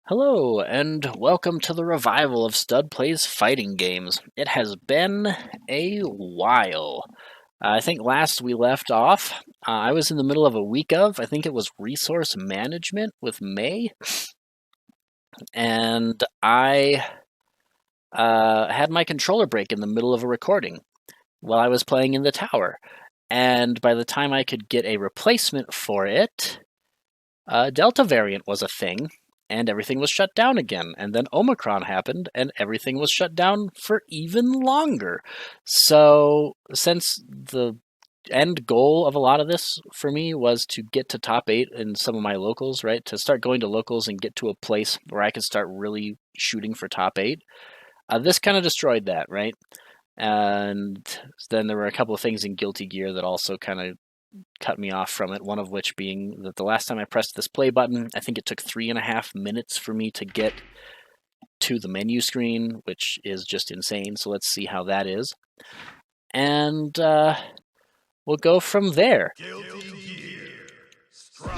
Hello, and welcome to the revival of Stud Plays Fighting Games. It has been a while. I think last we left off, I was in the middle of a week of, I think it was Resource Management with May, and I had my controller break in the middle of a recording while I was playing in the tower. And by the time I could get a replacement for it, Delta variant was a thing, and everything was shut down again. And then Omicron happened, and everything was shut down for even longer. So, since the end goal of a lot of this for me was to get to top 8 in some of my locals, right? To start going to locals and get to a place where I could start really shooting for top 8. This kind of destroyed that, right? And then there were a couple of things in Guilty Gear that also kind of cut me off from it, one of which being that the last time I pressed this play button, I think it took 3.5 minutes for me to get to the menu screen, which is just insane. So let's see how that is. And we'll go from there.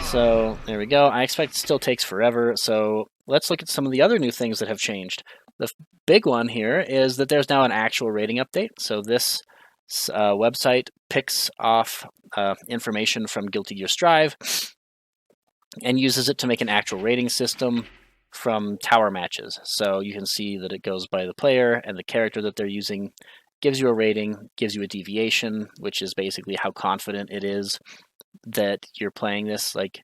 So there we go. I expect it still takes forever. So let's look at some of the other new things that have changed. The big one here is that there's now an actual rating update. So this website picks off information from Guilty Gear Strive and uses it to make an actual rating system from tower matches. So you can see that it goes by the player and the character that they're using, gives you a rating, gives you a deviation, which is basically how confident it is that you're playing this. Like,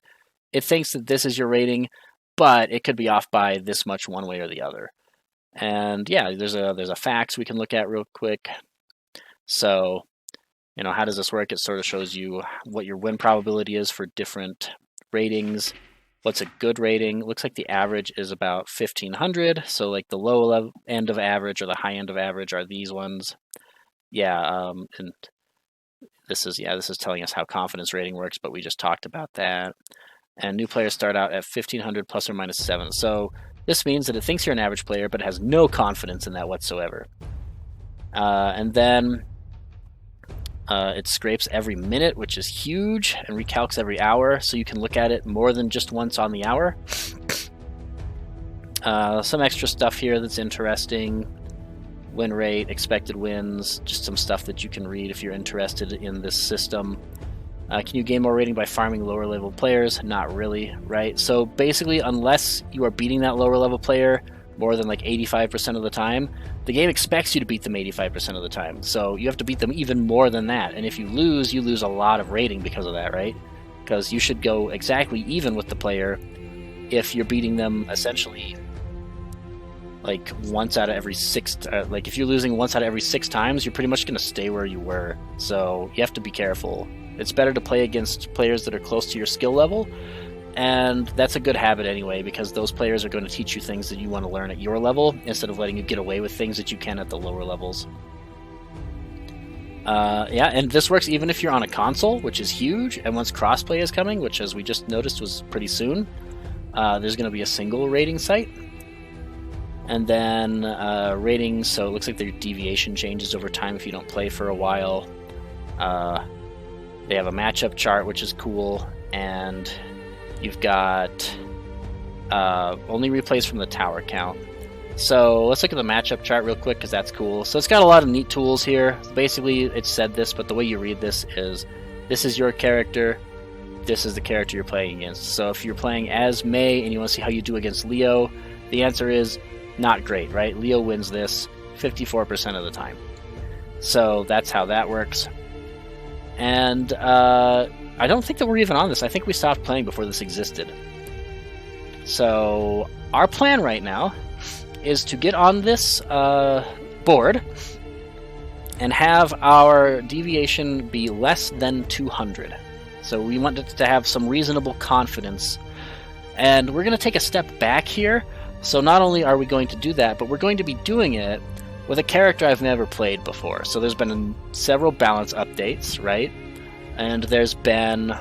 it thinks that this is your rating, but it could be off by this much one way or the other. And yeah, there's a fax we can look at real quick. So, how does this work? It sort of shows you what your win probability is for different ratings. What's a good rating? It looks like the average is about 1500. So like the low end of average or the high end of average are these ones. Yeah, and this is telling us how confidence rating works, but we just talked about that. And new players start out at 1500 plus or minus 7. So this means that it thinks you're an average player, but it has no confidence in that whatsoever. And then it scrapes every minute, which is huge, and recalcs every hour, so you can look at it more than just once on the hour. Some extra stuff here that's interesting. Win rate, expected wins, just some stuff that you can read if you're interested in this system. Can you gain more rating by farming lower level players? Not really, right? So basically, unless you are beating that lower level player more than like 85% of the time, the game expects you to beat them 85% of the time. So you have to beat them even more than that. And if you lose a lot of rating because of that, right? Because you should go exactly even with the player if you're beating them essentially like once out of every 6. Like if you're losing once out of every 6 times, you're pretty much going to stay where you were. So you have to be careful. It's better to play against players that are close to your skill level. And that's a good habit anyway, because those players are going to teach you things that you want to learn at your level, instead of letting you get away with things that you can at the lower levels. Yeah, and this works even if you're on a console, which is huge, and once crossplay is coming, which as we just noticed was pretty soon, there's going to be a single rating site. And then ratings, so it looks like their deviation changes over time if you don't play for a while. They have a matchup chart, which is cool, and you've got only replays from the tower count. So let's look at the matchup chart real quick, because that's cool. So it's got a lot of neat tools here. Basically, it said this, but the way you read this is your character, this is the character you're playing against. So if you're playing as May and you want to see how you do against Leo, the answer is not great, right? Leo wins this 54% of the time. So that's how that works. And I don't think that we're even on this. I think we stopped playing before this existed. So our plan right now is to get on this board and have our deviation be less than 200. So we want it to have some reasonable confidence. And we're going to take a step back here. So not only are we going to do that, but we're going to be doing it with a character I've never played before. So there's been several balance updates, right? And there's been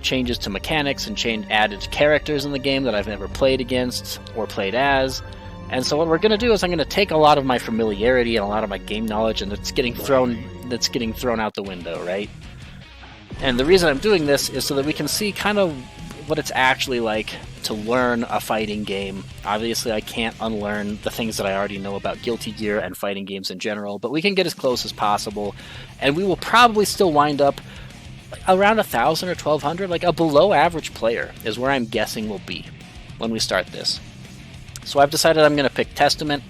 changes to mechanics and added characters in the game that I've never played against or played as. And so what we're going to do is I'm going to take a lot of my familiarity and a lot of my game knowledge, and that's getting thrown out the window, right? And the reason I'm doing this is so that we can see kind of what it's actually like to learn a fighting game. Obviously, I can't unlearn the things that I already know about Guilty Gear and fighting games in general, but we can get as close as possible, and we will probably still wind up around 1,000 or 1,200, like a below average player is where I'm guessing we'll be when we start this. So I've decided I'm going to pick Testament.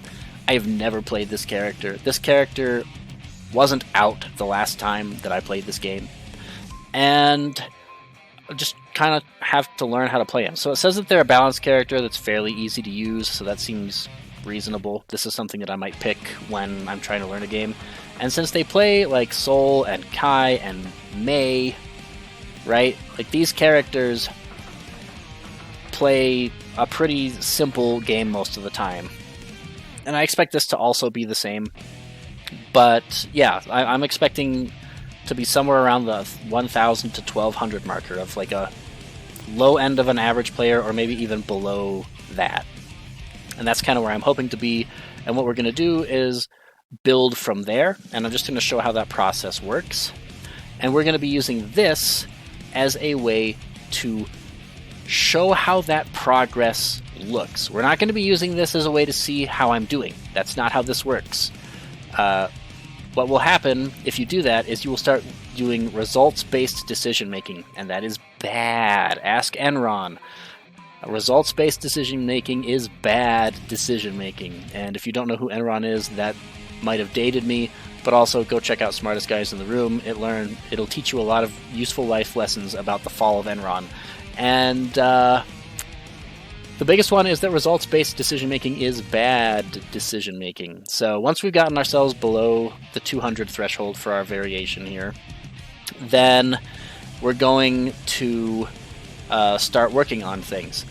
I've never played this character. This character wasn't out the last time that I played this game, and just kind of have to learn how to play him. So it says that they're a balanced character that's fairly easy to use, so that seems reasonable. This is something that I might pick when I'm trying to learn a game. And since they play like Sol and Kai and Mei, right? Like these characters play a pretty simple game most of the time. And I expect this to also be the same. But yeah, I'm expecting to be somewhere around the 1,000 to 1,200 marker of like a low end of an average player, or maybe even below that. And that's kind of where I'm hoping to be. And what we're going to do is build from there. And I'm just going to show how that process works. And we're going to be using this as a way to show how that progress looks. We're not going to be using this as a way to see how I'm doing. That's not how this works. What will happen if you do that is you will start doing results-based decision-making, and that is bad. Ask Enron. Results-based decision-making is bad decision-making, and if you don't know who Enron is, that might have dated me, but also go check out Smartest Guys in the Room. It'll teach you a lot of useful life lessons about the fall of Enron. And the biggest one is that results-based decision-making is bad decision-making. So once we've gotten ourselves below the 200 threshold for our variation here, then we're going to start working on things.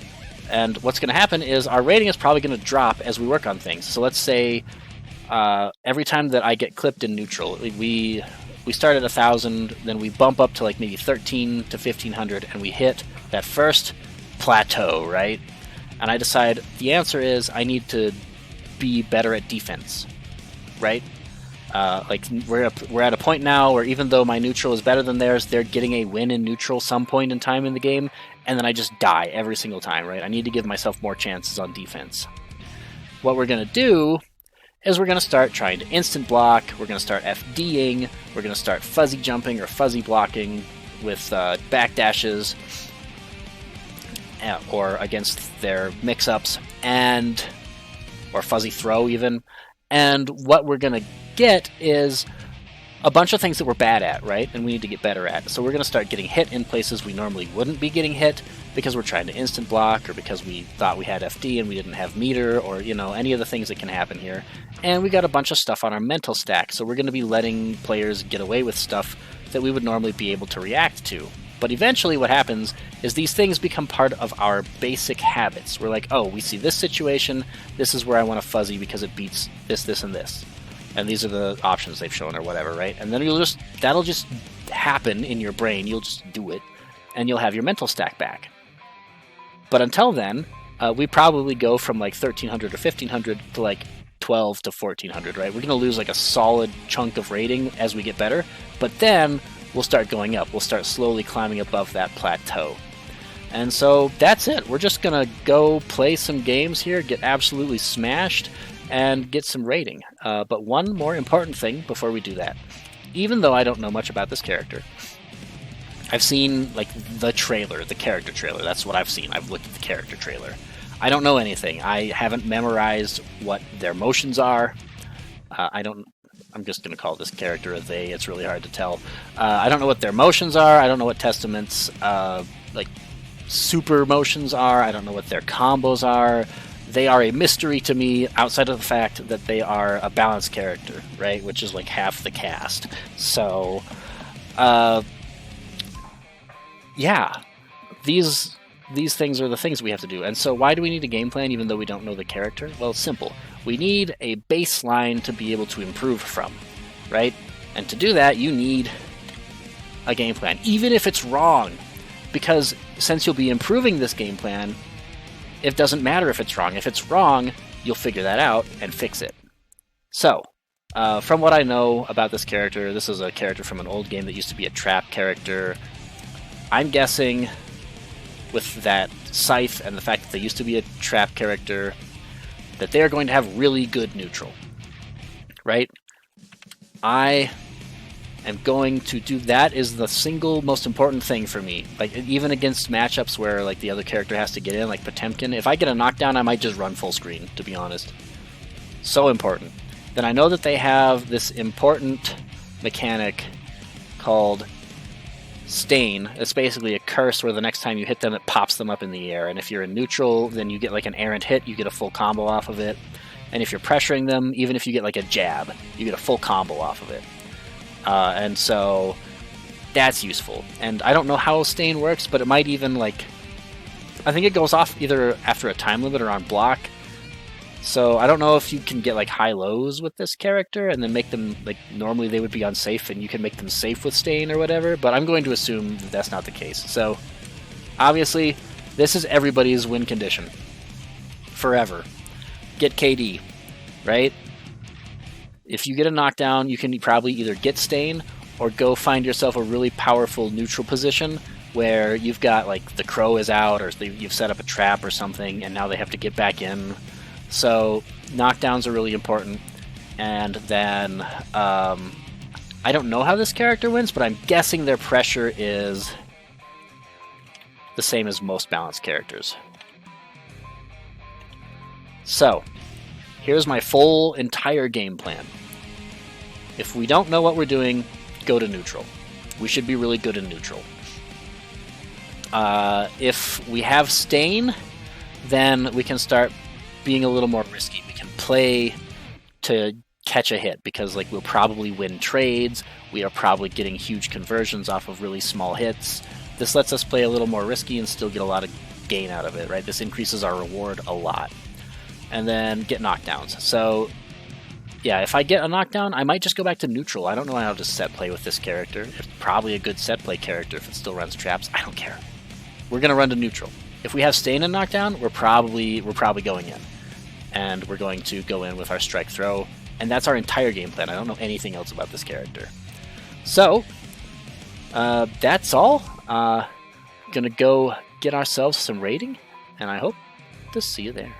And what's going to happen is our rating is probably going to drop as we work on things. So let's say every time that I get clipped in neutral, we start at 1,000, then we bump up to like maybe 1,300 to 1,500, and we hit that first plateau, right? And I decide the answer is I need to be better at defense, right? Like we're at a point now where even though my neutral is better than theirs, they're getting a win in neutral some point in time in the game, and then I just die every single time, right? I need to give myself more chances on defense. What we're going to do is we're going to start trying to instant block, we're going to start FDing, we're going to start fuzzy jumping or fuzzy blocking with backdashes, or against their mix-ups, or fuzzy throw even. And what we're going to get is a bunch of things that we're bad at, right? And we need to get better at. So we're going to start getting hit in places we normally wouldn't be getting hit because we're trying to instant block, or because we thought we had FD and we didn't have meter, or any of the things that can happen here. And we got a bunch of stuff on our mental stack, so we're going to be letting players get away with stuff that we would normally be able to react to. But eventually what happens is these things become part of our basic habits. We're like, oh, we see this situation, this is where I want to fuzzy because it beats this, this, and this. And these are the options they've shown or whatever, right? And then that'll just happen in your brain. You'll just do it, and you'll have your mental stack back. But until then, we probably go from like 1,300 or 1,500 to like 12 to 1,400, right? We're going to lose like a solid chunk of rating as we get better, but then we'll start going up. We'll start slowly climbing above that plateau. And so that's it. We're just going to go play some games here, get absolutely smashed, and get some rating. But one more important thing before we do that. Even though I don't know much about this character, I've seen like the trailer, the character trailer. That's what I've seen. I've looked at the character trailer. I don't know anything. I haven't memorized what their motions are. I'm just going to call this character a they. It's really hard to tell. I don't know what their motions are. I don't know what Testament's super motions are. I don't know what their combos are. They are a mystery to me outside of the fact that they are a balanced character, right? Which is like half the cast. So, yeah. These things are the things we have to do. And so why do we need a game plan even though we don't know the character? Well, it's simple. We need a baseline to be able to improve from, right? And to do that, you need a game plan, even if it's wrong. Because since you'll be improving this game plan, it doesn't matter if it's wrong. If it's wrong, you'll figure that out and fix it. So, from what I know about this character, this is a character from an old game that used to be a trap character. I'm guessing with that Scythe and the fact that they used to be a trap character, that they are going to have really good neutral, right? I am going to do that is the single most important thing for me. Like, even against matchups where like the other character has to get in, like Potemkin, if I get a knockdown, I might just run full screen, to be honest. So important. Then I know that they have this important mechanic called Stain. It's basically a curse where the next time you hit them, it pops them up in the air. And if you're in neutral, then you get like an errant hit, you get a full combo off of it. And if you're pressuring them, even if you get like a jab, you get a full combo off of it. And so that's useful. And I don't know how Stain works, but it might even like... I think it goes off either after a time limit or on block. So I don't know if you can get like high lows with this character and then make them like normally they would be unsafe and you can make them safe with Stain or whatever, but I'm going to assume that that's not the case. So obviously this is everybody's win condition forever. Get KD, right? If you get a knockdown, you can probably either get Stain or go find yourself a really powerful neutral position where you've got like the Crow is out or you've set up a trap or something and now they have to get back in. So knockdowns are really important. And then I don't know how this character wins, but I'm guessing their pressure is the same as most balanced characters. So here's my full entire game plan. If we don't know what we're doing, go to neutral. We should be really good in neutral. If we have Stain, then we can start being a little more risky. We can play to catch a hit because like we'll probably win trades. We are probably getting huge conversions off of really small hits. This lets us play a little more risky and still get a lot of gain out of it, right? This increases our reward a lot. And then get knockdowns. So yeah, if I get a knockdown, I might just go back to neutral. I don't know how to set play with this character. It's probably a good set play character if it still runs traps. I don't care. We're gonna run to neutral. If we have Stain and knockdown, we're probably going in. And we're going to go in with our strike throw. And that's our entire game plan. I don't know anything else about this character. So, that's all. Gonna go get ourselves some rating, and I hope to see you there.